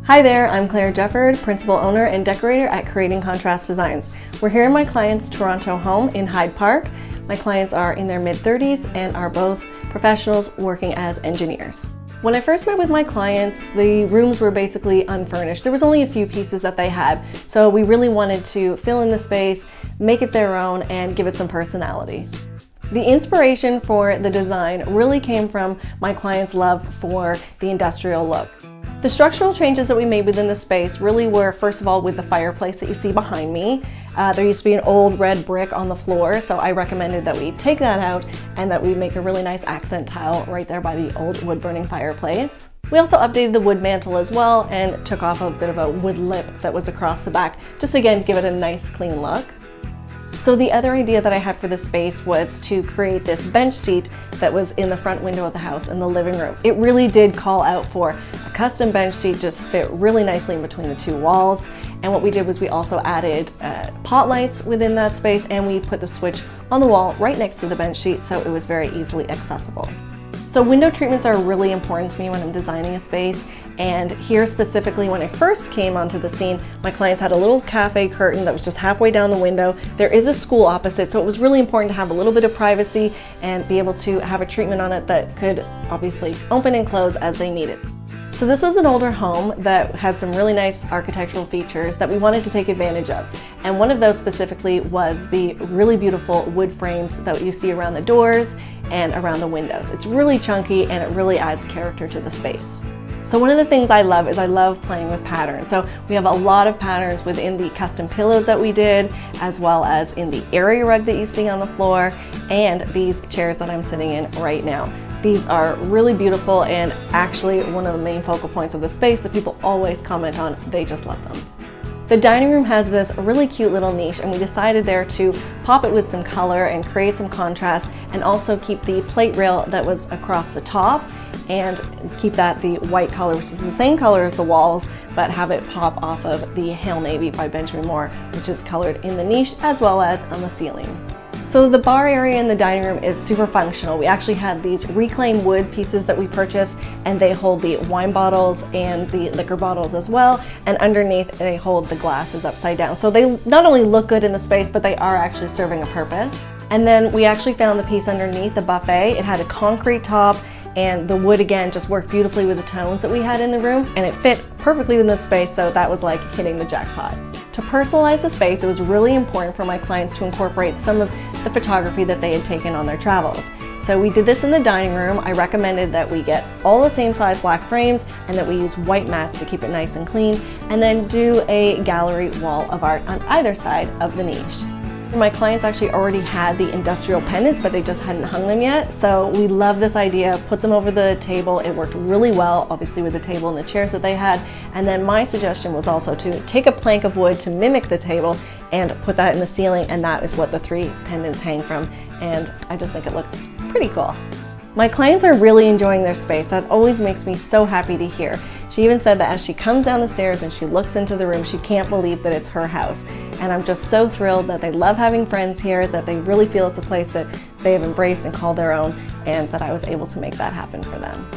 Hi there, I'm Claire Jefford, Principal Owner and Decorator at Creating Contrast Designs. We're here in my client's Toronto home in Hyde Park. My clients are in their mid-30s and are both professionals working as engineers. When I first met with my clients, the rooms were basically unfurnished. There was only a few pieces that they had, so we really wanted to fill in the space, make it their own, and give it some personality. The inspiration for the design really came from my client's love for the industrial look. The structural changes that we made within the space really were, first of all, with the fireplace that you see behind me. There used to be an old red brick on the floor, so I recommended that we take that out and that we make a really nice accent tile right there by the old wood-burning fireplace. We also updated the wood mantle as well and took off a bit of a wood lip that was across the back, just again to give it a nice clean look. So the other idea that I had for this space was to create this bench seat that was in the front window of the house in the living room. It really did call out for a custom bench seat, just fit really nicely in between the two walls. And what we did was we also added pot lights within that space, and we put the switch on the wall right next to the bench seat, so it was very easily accessible. So window treatments are really important to me when I'm designing a space, and here specifically when I first came onto the scene, my clients had a little cafe curtain that was just halfway down the window. There is a school opposite, so it was really important to have a little bit of privacy and be able to have a treatment on it that could obviously open and close as they needed. So this was an older home that had some really nice architectural features that we wanted to take advantage of. And one of those specifically was the really beautiful wood frames that you see around the doors and around the windows. It's really chunky and it really adds character to the space. So one of the things I love is I love playing with patterns. So we have a lot of patterns within the custom pillows that we did, as well as in the area rug that you see on the floor and these chairs that I'm sitting in right now. These are really beautiful and actually one of the main focal points of the space that people always comment on. They just love them. The dining room has this really cute little niche, and we decided there to pop it with some color and create some contrast, and also keep the plate rail that was across the top and keep that the white color, which is the same color as the walls, but have it pop off of the Hail Navy by Benjamin Moore, which is colored in the niche as well as on the ceiling. So the bar area in the dining room is super functional. We actually had these reclaimed wood pieces that we purchased, and they hold the wine bottles and the liquor bottles as well, and underneath they hold the glasses upside down. So they not only look good in the space, but they are actually serving a purpose. And then we actually found the piece underneath the buffet. It had a concrete top, and the wood again just worked beautifully with the tones that we had in the room, and it fit perfectly within the space, so that was like hitting the jackpot. To personalize the space, it was really important for my clients to incorporate some of the photography that they had taken on their travels. So we did this in the dining room. I recommended that we get all the same size black frames and that we use white mats to keep it nice and clean, and then do a gallery wall of art on either side of the niche. My clients actually already had the industrial pendants, but they just hadn't hung them yet. So we love this idea, put them over the table. It worked really well, obviously with the table and the chairs that they had. And then my suggestion was also to take a plank of wood to mimic the table and put that in the ceiling, and that is what the 3 pendants hang from. And I just think it looks pretty cool. My clients are really enjoying their space. That always makes me so happy to hear. She even said that as she comes down the stairs and she looks into the room, she can't believe that it's her house. And I'm just so thrilled that they love having friends here, that they really feel it's a place that they have embraced and called their own, and that I was able to make that happen for them.